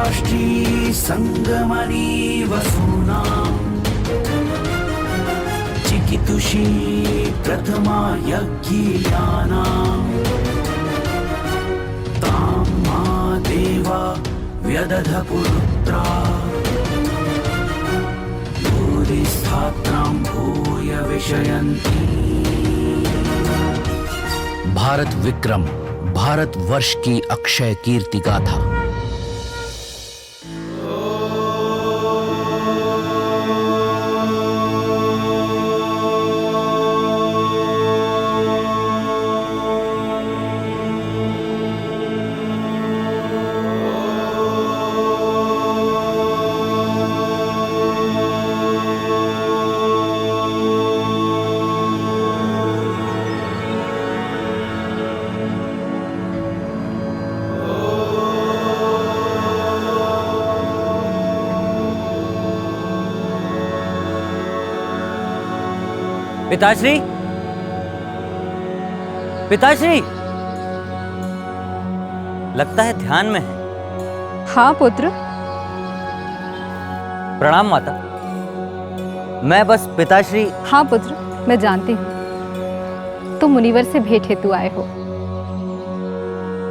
राष्ट्री संगमनी वसूनां चिकितुषी प्रथमा यज्ञियानां तां मा देवा व्यदध पुरुत्रा भूरिस्थात्रां भूय विषयन्ति। भारत विक्रम भारत वर्ष की अक्षय कीर्ति गाथा। पिताश्री, पिताश्री, लगता है ध्यान में है। हाँ पुत्र। प्रणाम माता। मैं बस पिताश्री। हाँ पुत्र, मैं जानती हूँ तुम मुनिवर से भेंट हेतु आए हो,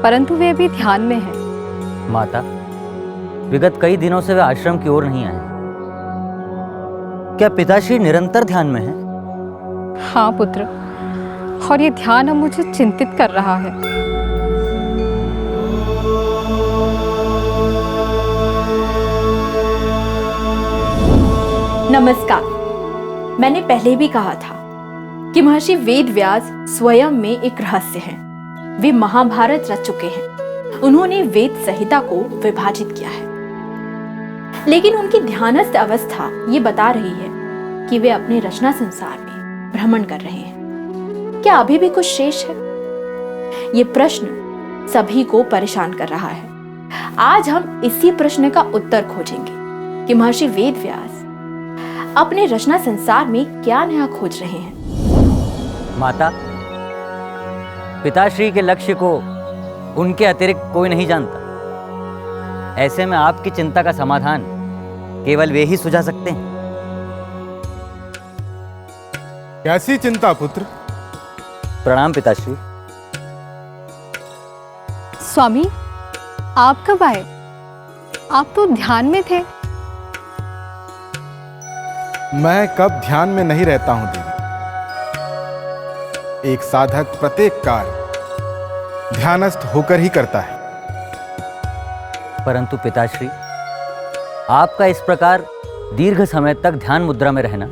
परंतु वे अभी ध्यान में हैं। माता, विगत कई दिनों से वे आश्रम की ओर नहीं आए। क्या पिताश्री निरंतर ध्यान में हैं? हाँ पुत्र, और ये ध्यान अब मुझे चिंतित कर रहा है। नमस्कार। मैंने पहले भी कहा था कि महर्षि वेद व्यास स्वयं में एक रहस्य है। वे महाभारत रच चुके हैं। उन्होंने वेद संहिता को विभाजित किया है, लेकिन उनकी ध्यानस्थ अवस्था ये बता रही है कि वे अपने रचना संसार में भ्रमण कर रहे हैं। क्या अभी भी कुछ शेष है? ये प्रश्न सभी को परेशान कर रहा है। आज हम इसी प्रश्न का उत्तर खोजेंगे कि महर्षि वेद व्यास अपने रचना संसार में क्या नया खोज रहे हैं। माता, पिताश्री के लक्ष्य को उनके अतिरिक्त कोई नहीं जानता। ऐसे में आपकी चिंता का समाधान केवल वे ही सुझा सकते हैं। कैसी चिंता पुत्र? प्रणाम पिताश्री। स्वामी, आप कब आए? आप तो ध्यान में थे। मैं कब ध्यान में नहीं रहता हूं देवी। एक साधक प्रत्येक कार्य ध्यानस्थ होकर ही करता है। परंतु पिताश्री, आपका इस प्रकार दीर्घ समय तक ध्यान मुद्रा में रहना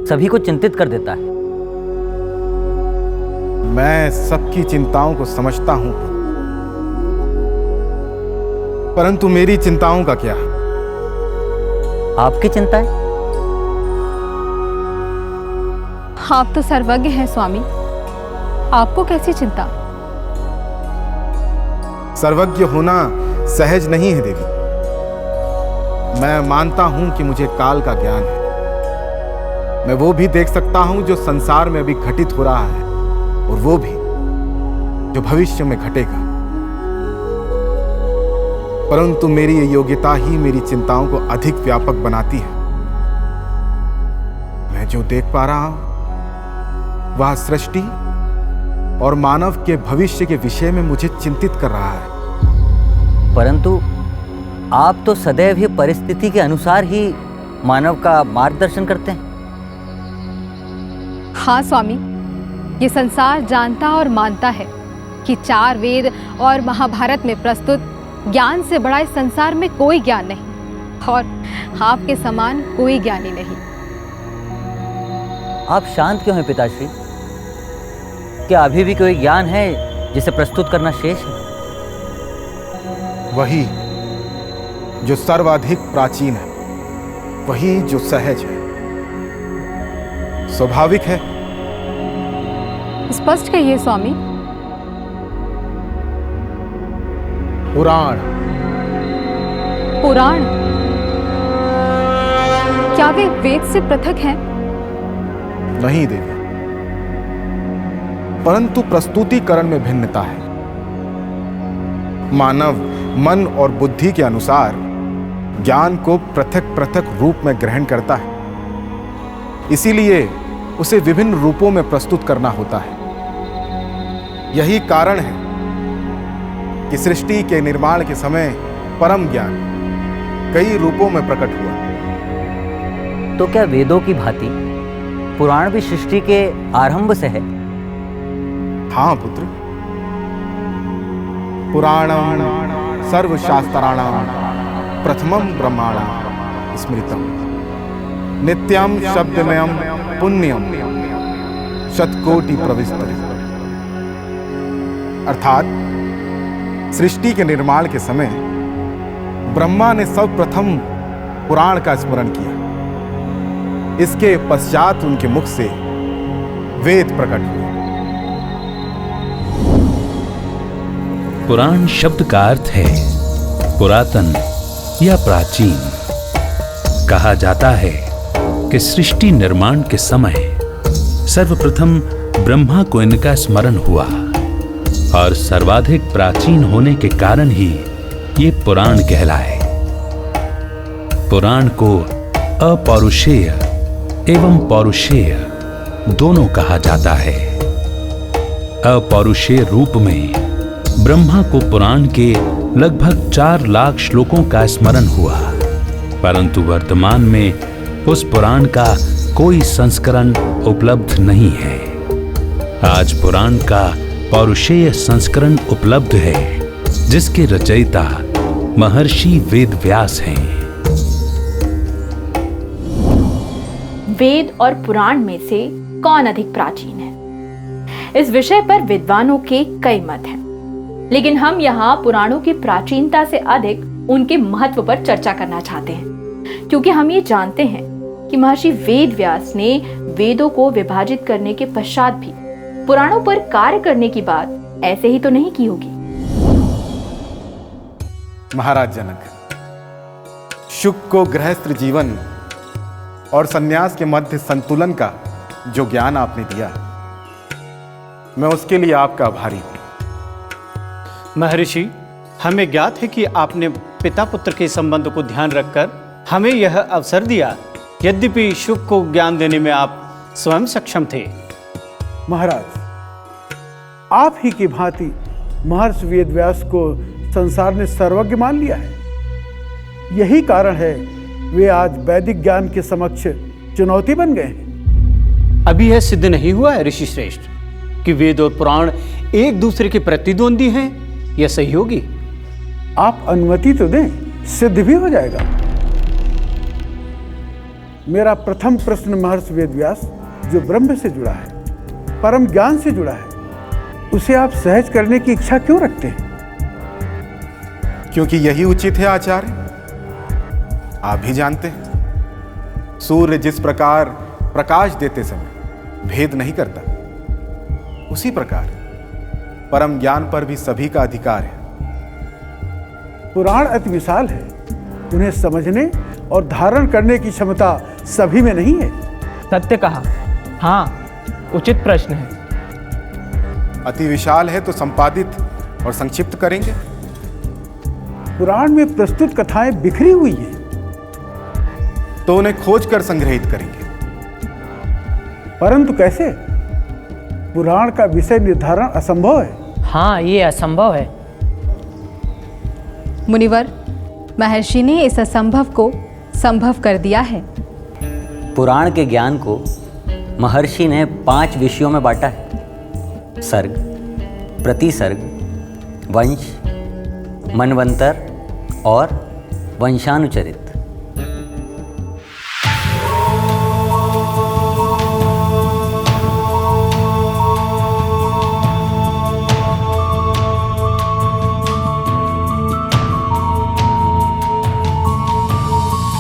सभी को चिंतित कर देता है। मैं सबकी चिंताओं को समझता हूं, परंतु मेरी चिंताओं का क्या? आपकी चिंताएं? आप तो सर्वज्ञ हैं स्वामी, आपको कैसी चिंता? सर्वज्ञ होना सहज नहीं है देवी। मैं मानता हूं कि मुझे काल का ज्ञान है। मैं वो भी देख सकता हूं जो संसार में अभी घटित हो रहा है, और वो भी जो भविष्य में घटेगा। परंतु मेरी ये योग्यता ही मेरी चिंताओं को अधिक व्यापक बनाती है। मैं जो देख पा रहा हूं वह सृष्टि और मानव के भविष्य के विषय में मुझे चिंतित कर रहा है। परंतु आप तो सदैव ही परिस्थिति के अनुसार ही मानव का मार्गदर्शन करते हैं। हाँ स्वामी, ये संसार जानता और मानता है कि 4 वेद और महाभारत में प्रस्तुत ज्ञान से बड़ा इस संसार में कोई ज्ञान नहीं, और आपके समान कोई ज्ञानी नहीं। आप शांत क्यों हैं पिताश्री? क्या अभी भी कोई ज्ञान है जिसे प्रस्तुत करना शेष है? वही जो सर्वाधिक प्राचीन है, वही जो सहज है, स्वाभाविक है। स्पष्ट कहिए स्वामी। पुराण। पुराण? क्या वे वेद से पृथक हैं? नहीं देवी, परंतु प्रस्तुतिकरण में भिन्नता है। मानव मन और बुद्धि के अनुसार ज्ञान को पृथक पृथक रूप में ग्रहण करता है, इसीलिए उसे विभिन्न रूपों में प्रस्तुत करना होता है। यही कारण है कि सृष्टि के निर्माण के समय परम ज्ञान कई रूपों में प्रकट हुआ। तो क्या वेदों की भांति पुराण भी सृष्टि के आरंभ से है? हाँ पुत्र, पुराणं सर्वशास्त्राणां प्रथमं ब्रह्माणां स्मृतम् नित्यं शब्दमयं पुण्यं शतकोटि प्रविष्टि। अर्थात सृष्टि के निर्माण के समय ब्रह्मा ने सर्वप्रथम पुराण का स्मरण किया। इसके पश्चात उनके मुख से वेद प्रकट हुए। पुराण शब्द का अर्थ है पुरातन या प्राचीन। कहा जाता है कि सृष्टि निर्माण के समय सर्वप्रथम ब्रह्मा को इनका स्मरण हुआ और सर्वाधिक प्राचीन होने के कारण ही ये पुराण कहलाए। पुराण को अपौरुषेय एवं पौरुषेय दोनों कहा जाता है। अपौरुषेय रूप में ब्रह्मा को पुराण के लगभग 4 लाख श्लोकों का स्मरण हुआ, परंतु वर्तमान में उस पुराण का कोई संस्करण उपलब्ध नहीं है। आज पुराण का पौरुषेय संस्करण उपलब्ध है, जिसके रचयिता महर्षि वेद व्यास हैं। वेद और पुराण में से कौन अधिक प्राचीन है? इस विषय पर विद्वानों के कई मत हैं, लेकिन हम यहाँ पुराणों की प्राचीनता से अधिक उनके महत्व पर चर्चा करना चाहते हैं, क्योंकि हम ये जानते हैं कि महर्षि वेद व्यास ने वेदों को विभाजित करने के पश्चात भी पुराणों पर कार्य करने की बात ऐसे ही तो नहीं की होगी। महाराज जनक, शुक को गृहस्थ जीवन और सन्यास के मध्य संतुलन का जो ज्ञान आपने दिया, मैं उसके लिए आपका आभारी हूं। महर्षि, हमें ज्ञात है कि आपने पिता पुत्र के संबंध को ध्यान रखकर हमें यह अवसर दिया। यद्यपि शुक को ज्ञान देने में आप स्वयं सक्षम थे। महाराज, आप ही की भांति महर्षि वेदव्यास को संसार ने सर्वज्ञ मान लिया है। यही कारण है वे आज वैदिक ज्ञान के समक्ष चुनौती बन गए हैं। अभी यह सिद्ध नहीं हुआ है ऋषि श्रेष्ठ कि वेद और पुराण एक दूसरे के प्रतिद्वंदी हैं या सहयोगी। आप अनुमति तो दें, सिद्ध भी हो जाएगा। मेरा प्रथम प्रश्न महर्षि वेदव्यास, जो ब्रह्म से जुड़ा है, परम ज्ञान से जुड़ा है, उसे आप सहज करने की इच्छा क्यों रखते हैं? क्योंकि यही उचित है आचार्य। आप भी जानते हैं, सूर्य जिस प्रकार प्रकाश देते समय भेद नहीं करता, उसी प्रकार परम ज्ञान पर भी सभी का अधिकार है। पुराण अति विशाल है, उन्हें समझने और धारण करने की क्षमता सभी में नहीं है। सत्य कहा। हाँ, उचित प्रश्न है। अति विशाल है तो संपादित और संक्षिप्त करेंगे। पुराण में प्रस्तुत कथाएं बिखरी हुई हैं, तो उन्हें खोज कर संग्रहित करेंगे। परंतु कैसे? पुराण का विषय निर्धारण असंभव है। हाँ, ये असंभव है। मुनिवर, महर्षि ने इस असंभव को संभव कर दिया है। पुराण के ज्ञान को महर्षि ने 5 विषयों में बांटा है: सर्ग, प्रतिसर्ग, वंश, मनवंतर और वंशानुचरित।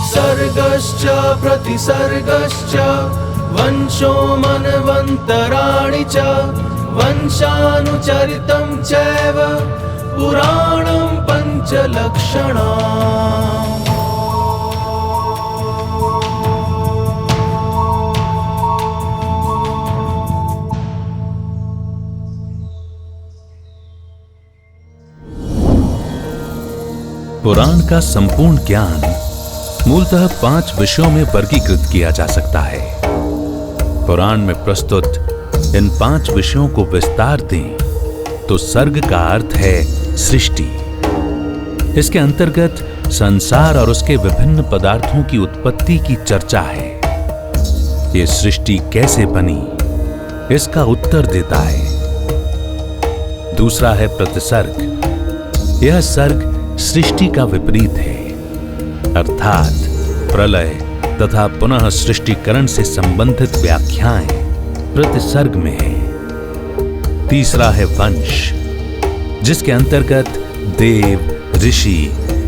सर्गश्च प्रतिसर्गश्च वंशो मनवन्तराणि च वंशानुचरितं चैव पुराणं पञ्चलक्षणम्। पुराण का संपूर्ण ज्ञान मूलतः 5 विषयों में वर्गीकृत किया जा सकता है। पुराण में प्रस्तुत इन 5 विषयों को विस्तार दें तो सर्ग का अर्थ है सृष्टि। इसके अंतर्गत संसार और उसके विभिन्न पदार्थों की उत्पत्ति की चर्चा है। ये सृष्टि कैसे बनी, इसका उत्तर देता है। दूसरा है प्रतिसर्ग। यह सर्ग सृष्टि का विपरीत है, अर्थात प्रलय तथा पुनः सृष्टिकरण से संबंधित व्याख्याएं प्रतिसर्ग में है। तीसरा है वंश, जिसके अंतर्गत देव, ऋषि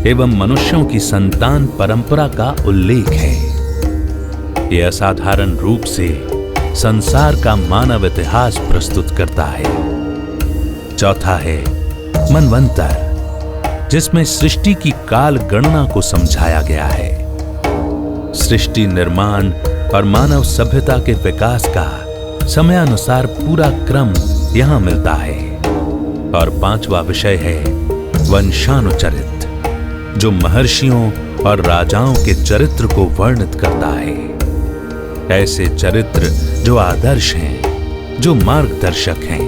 एवं मनुष्यों की संतान परंपरा का उल्लेख है। यह असाधारण रूप से संसार का मानव इतिहास प्रस्तुत करता है। चौथा है मनवंतर, जिसमें सृष्टि की काल गणना को समझाया गया है। सृष्टि निर्माण और मानव सभ्यता के विकास का समयानुसार पूरा क्रम यहां मिलता है। और 5वां विषय है वंशानुचरित, जो महर्षियों और राजाओं के चरित्र को वर्णित करता है। ऐसे चरित्र जो आदर्श हैं, जो मार्गदर्शक हैं।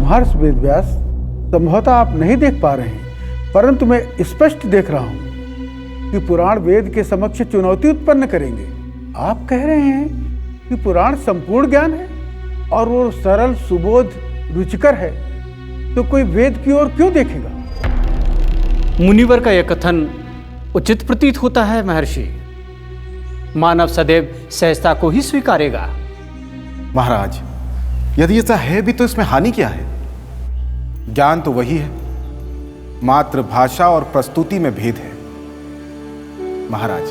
महर्षि वेदव्यास, संभवतः आप नहीं देख पा रहे हैं, परंतु मैं स्पष्ट देख रहा हूं कि पुराण वेद के समक्ष चुनौती उत्पन्न करेंगे। आप कह रहे हैं कि पुराण संपूर्ण ज्ञान है और वो सरल, सुबोध, रुचिकर है, तो कोई वेद की ओर क्यों देखेगा? मुनिवर का यह कथन उचित प्रतीत होता है महर्षि। मानव सदैव सहजता को ही स्वीकारेगा। महाराज, यदि ऐसा है भी तो इसमें हानि क्या है? ज्ञान तो वही है, मात्र भाषा और प्रस्तुति में भेद है। महाराज,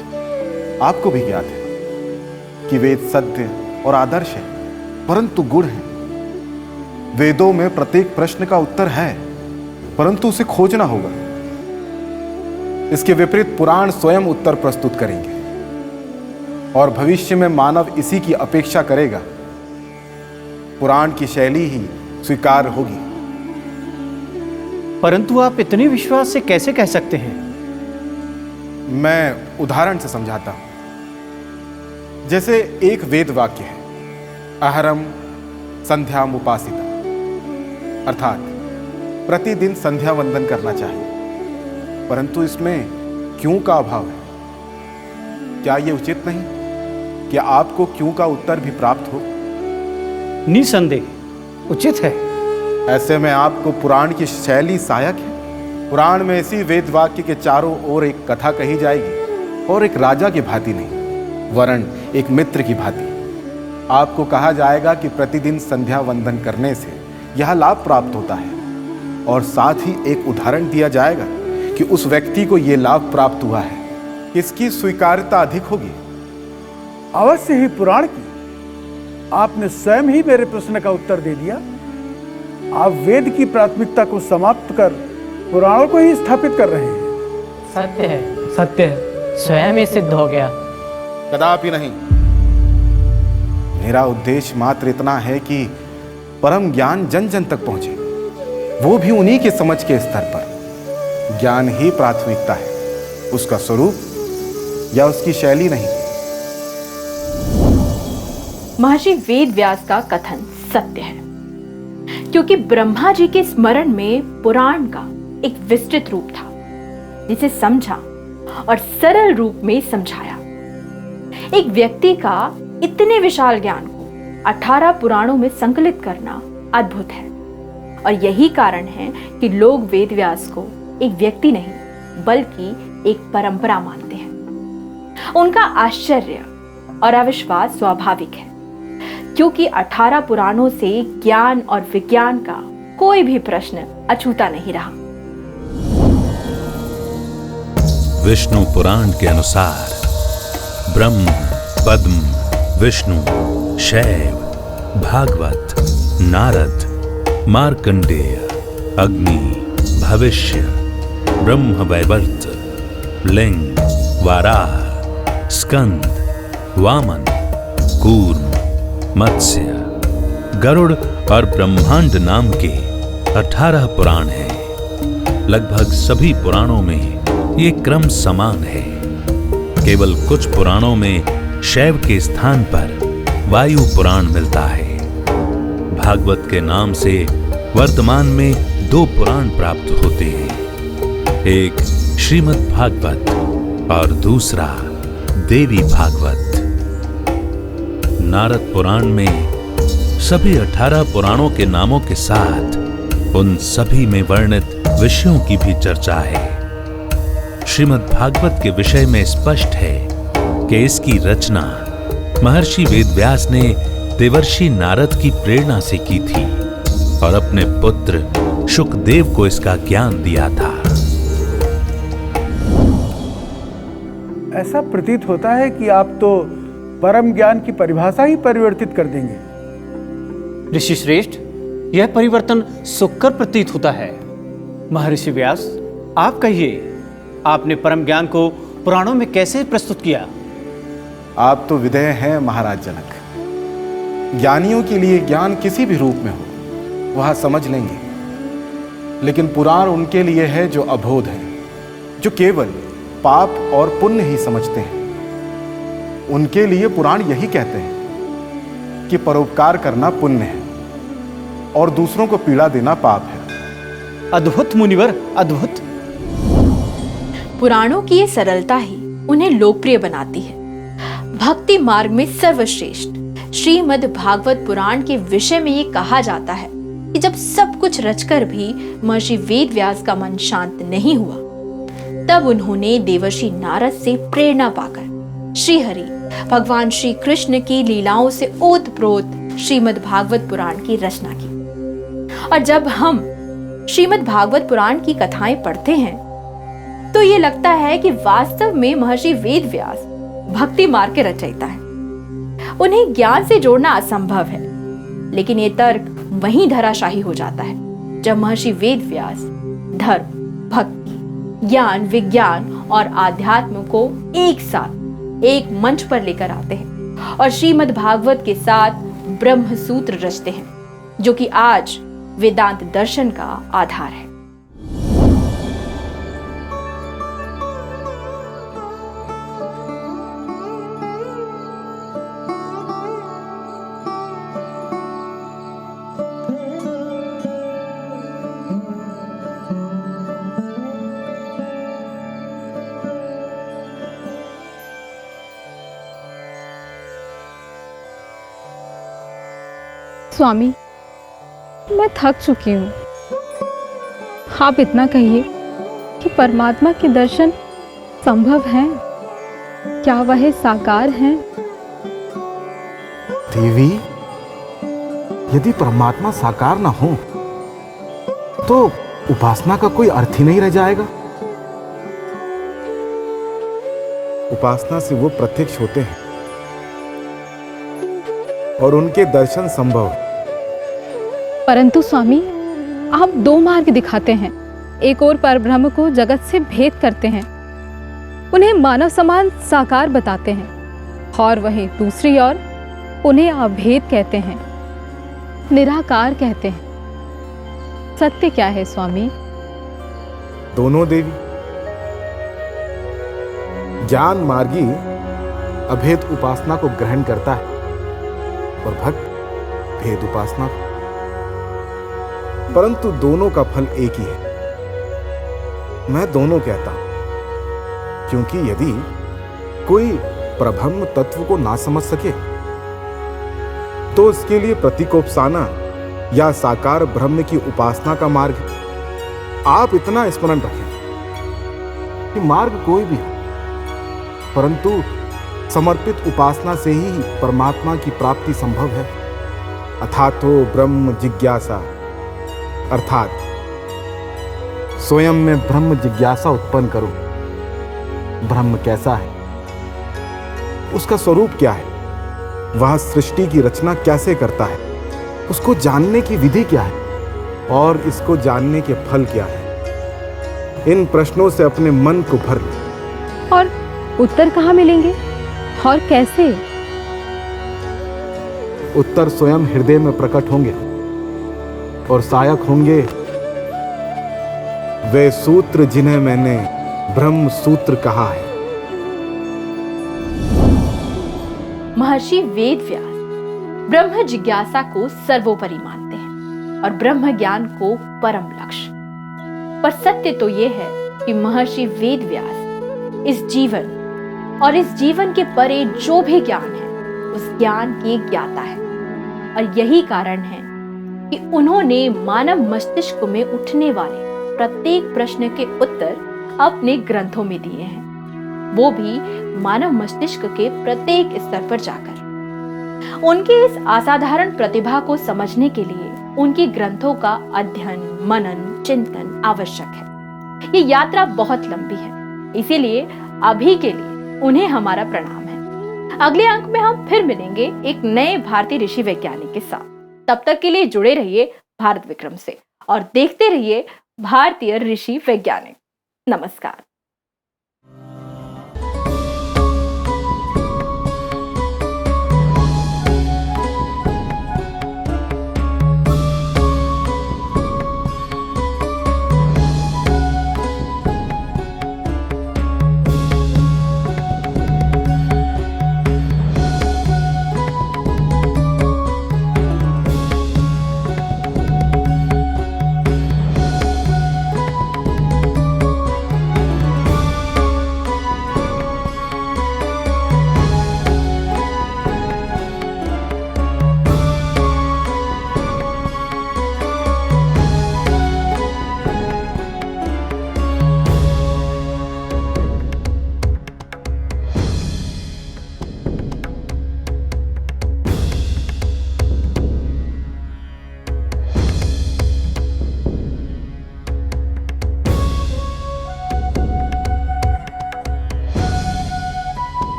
आपको भी ज्ञात है कि वेद सत्य और आदर्श है, परंतु गुण है। वेदों में प्रत्येक प्रश्न का उत्तर है, परंतु उसे खोजना होगा। इसके विपरीत पुराण स्वयं उत्तर प्रस्तुत करेंगे और भविष्य में मानव इसी की अपेक्षा करेगा। पुराण की शैली ही स्वीकार होगी। परंतु आप इतने विश्वास से कैसे कह सकते हैं? मैं उदाहरण से समझाता हूं। जैसे एक वेद वाक्य है, अहरम संध्याम उपासिता, अर्थात प्रतिदिन संध्या वंदन करना चाहिए। परंतु इसमें क्यों का अभाव है। क्या यह उचित नहीं कि आपको क्यों का उत्तर भी प्राप्त हो? निसंदेह उचित है। ऐसे में आपको पुराण की शैली सहायक है। पुराण में इसी वेद वाक्य के चारों ओर एक कथा कही जाएगी, और एक राजा की भांति नहीं, वरन एक मित्र की भांति। आपको कहा जाएगा कि प्रतिदिन संध्या वंदन करने से यह लाभ प्राप्त होता है, और साथ ही एक उदाहरण दिया जाएगा कि उस व्यक्ति को यह लाभ प्राप्त हुआ है, किसकी स्वीकार्यता अधिक होगी। अवश्य ही पुराण की। आपने स्वयं ही मेरे प्रश्न का उत्तर दे दिया। आप वेद की प्राथमिकता को समाप्त कर पुराणों को ही स्थापित कर रहे हैं। सत्य है, सत्य है, स्वयं ही सिद्ध हो गया। कदापि नहीं। मेरा उद्देश्य मात्र इतना है कि परम ज्ञान जन जन तक पहुंचे, वो भी उन्हीं के समझ के स्तर पर। ज्ञान ही प्राथमिकता है, उसका स्वरूप या उसकी शैली नहीं। महर्षि वेद व्यास का कथन सत्य है, क्योंकि ब्रह्मा जी के स्मरण में पुराण का एक विस्तृत रूप था, जिसे समझा और सरल रूप में समझाया। एक व्यक्ति का इतने विशाल ज्ञान को 18 पुराणों में संकलित करना अद्भुत है, और यही कारण है कि लोग वेद व्यास को एक व्यक्ति नहीं बल्कि एक परंपरा मानते हैं। उनका आश्चर्य और अविश्वास स्वाभाविक है, क्योंकि 18 पुराणों से ज्ञान और विज्ञान का कोई भी प्रश्न अछूता नहीं रहा। विष्णु पुराण के अनुसार ब्रह्म, पद्म, विष्णु, शैव, भागवत, नारद, मार्कंडेय, अग्नि, भविष्य, ब्रह्म वैवर्त, लिंग, वाराह, स्कंद, वामन, कूर्म, मत्स्य, गरुड़ और ब्रह्मांड नाम के 18 पुराण हैं। लगभग सभी पुराणों में ये क्रम समान है। केवल कुछ पुराणों में शैव के स्थान पर वायु पुराण मिलता है। भागवत के नाम से वर्तमान में 2 पुराण प्राप्त होते हैं, एक श्रीमद् भागवत और दूसरा देवी भागवत। नारद पुराण में सभी 18 पुराणों के नामों के साथ उन सभी में वर्णित विषयों की भी चर्चा है। श्रीमद् भागवत के विषय में स्पष्ट है कि इसकी रचना महर्षि वेदव्यास ने देवर्षि नारद की प्रेरणा से की थी और अपने पुत्र शुकदेव को इसका ज्ञान दिया था। ऐसा प्रतीत होता है कि आप तो परम ज्ञान की परिभाषा ही परिवर्तित कर देंगे। ऋषि श्रेष्ठ, यह परिवर्तन सुखकर प्रतीत होता है। महर्षि व्यास, आप कहिए, आपने परम ज्ञान को पुराणों में कैसे प्रस्तुत किया? आप तो विदेह हैं महाराज जनक। ज्ञानियों के लिए ज्ञान किसी भी रूप में हो वह समझ लेंगे, लेकिन पुराण उनके लिए है जो अबोध है, जो केवल पाप और पुण्य ही समझते हैं। उनके लिए पुराण यही कहते हैं कि परोपकार करना पुण्य है और दूसरों को पीड़ा देना पाप है। अद्भुत मुनिवर, अद्भुत। पुराणों की ये सरलता ही उन्हें लोकप्रिय बनाती है। भक्ति मार्ग में सर्वश्रेष्ठ श्रीमद् भागवत पुराण के विषय में ये कहा जाता है कि जब सब कुछ रचकर भी महर्षि वेदव्यास का मन शांत नहीं हुआ, तब उन्होंने देवर्षि नारद से प्रेरणा पाकर श्रीहरि भगवान श्री कृष्ण की लीलाओं से ओतप्रोत श्रीमद् भागवत पुराण की रचना की। और जब हम श्रीमद् भागवत पुराण की कथाएं पढ़ते हैं तो ये लगता है कि वास्तव में महर्षि वेदव्यास भक्ति मार्ग के रचयिता है। उन्हें ज्ञान से जोड़ना असंभव है, लेकिन ये तर्क वहीं धराशायी हो जाता है जब महर्षि वेदव्यास धर्म, भक्ति, ज्ञान, विज्ञान और आध्यात्म को एक साथ एक मंच पर लेकर आते हैं और श्रीमद् भागवत के साथ ब्रह्म सूत्र रचते हैं, जो कि आज वेदांत दर्शन का आधार है। स्वामी, मैं थक चुकी हूँ। आप इतना कहिए कि परमात्मा के दर्शन संभव हैं? क्या वह साकार हैं? देवी, यदि परमात्मा साकार ना हो तो उपासना का कोई अर्थ ही नहीं रह जाएगा। उपासना से वो प्रत्यक्ष होते हैं और उनके दर्शन संभव। परंतु स्वामी, आप 2 मार्ग दिखाते हैं। एक और परब्रह्म को जगत से भेद करते हैं, उन्हें मानव समान साकार बताते हैं, और वहीं दूसरी ओर उन्हें अभेद कहते हैं, निराकार कहते हैं। सत्य क्या है स्वामी? दोनों देवी। ज्ञान मार्गी अभेद उपासना को ग्रहण करता है और भक्त भेद उपासना, परंतु दोनों का फल एक ही है। मैं दोनों कहता हूं क्योंकि यदि कोई प्रब्रह्म तत्व को ना समझ सके तो उसके लिए प्रतीकोपासना या साकार ब्रह्म की उपासना का मार्ग। आप इतना स्मरण रखें कि मार्ग कोई भी हो, परंतु समर्पित उपासना से ही परमात्मा की प्राप्ति संभव है। अथातो ब्रह्म जिज्ञासा, अर्थात स्वयं में ब्रह्म जिज्ञासा उत्पन्न करो। ब्रह्म कैसा है, उसका स्वरूप क्या है, वह सृष्टि की रचना कैसे करता है, उसको जानने की विधि क्या है और इसको जानने के फल क्या है। इन प्रश्नों से अपने मन को भर ले। और उत्तर कहाँ मिलेंगे और कैसे? उत्तर स्वयं हृदय में प्रकट होंगे और सहायक होंगे वे सूत्र जिन्हें मैंने ब्रह्म सूत्र कहा है। महर्षि वेद व्यास ब्रह्म जिज्ञासा को सर्वोपरि मानते हैं और ब्रह्म ज्ञान को परम लक्ष्य। पर सत्य तो यह है कि महर्षि वेद व्यास इस जीवन और इस जीवन के परे जो भी ज्ञान है उस ज्ञान के ज्ञाता है। और यही कारण है कि उन्होंने मानव मस्तिष्क में उठने वाले प्रत्येक प्रश्न के उत्तर अपने ग्रंथों में दिए हैं, वो भी मानव मस्तिष्क के प्रत्येक स्तर पर जाकर। उनकी इस असाधारण प्रतिभा को समझने के लिए उनके ग्रंथों का अध्ययन, मनन, चिंतन आवश्यक है। ये यात्रा बहुत लंबी है, इसीलिए अभी के लिए उन्हें हमारा प्रणाम है। अगले अंक में हम फिर मिलेंगे एक नए भारतीय ऋषि वैज्ञानिक के साथ। तब तक के लिए जुड़े रहिए भारत विक्रम से और देखते रहिए भारतीय ऋषि वैज्ञानिक। नमस्कार।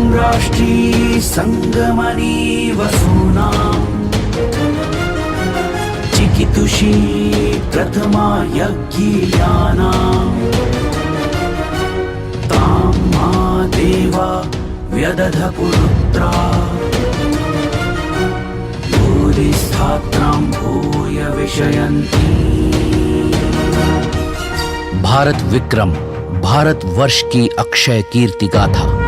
राष्ट्री संगमनी वसूनां चिकितुषी प्रथमा यज्ञियानां तां मा देवा व्यदध पुरुत्रा भूरिस्थात्रां भूय विषयन्ति। भारत विक्रम भारतवर्ष की अक्षय कीर्ति गाथा।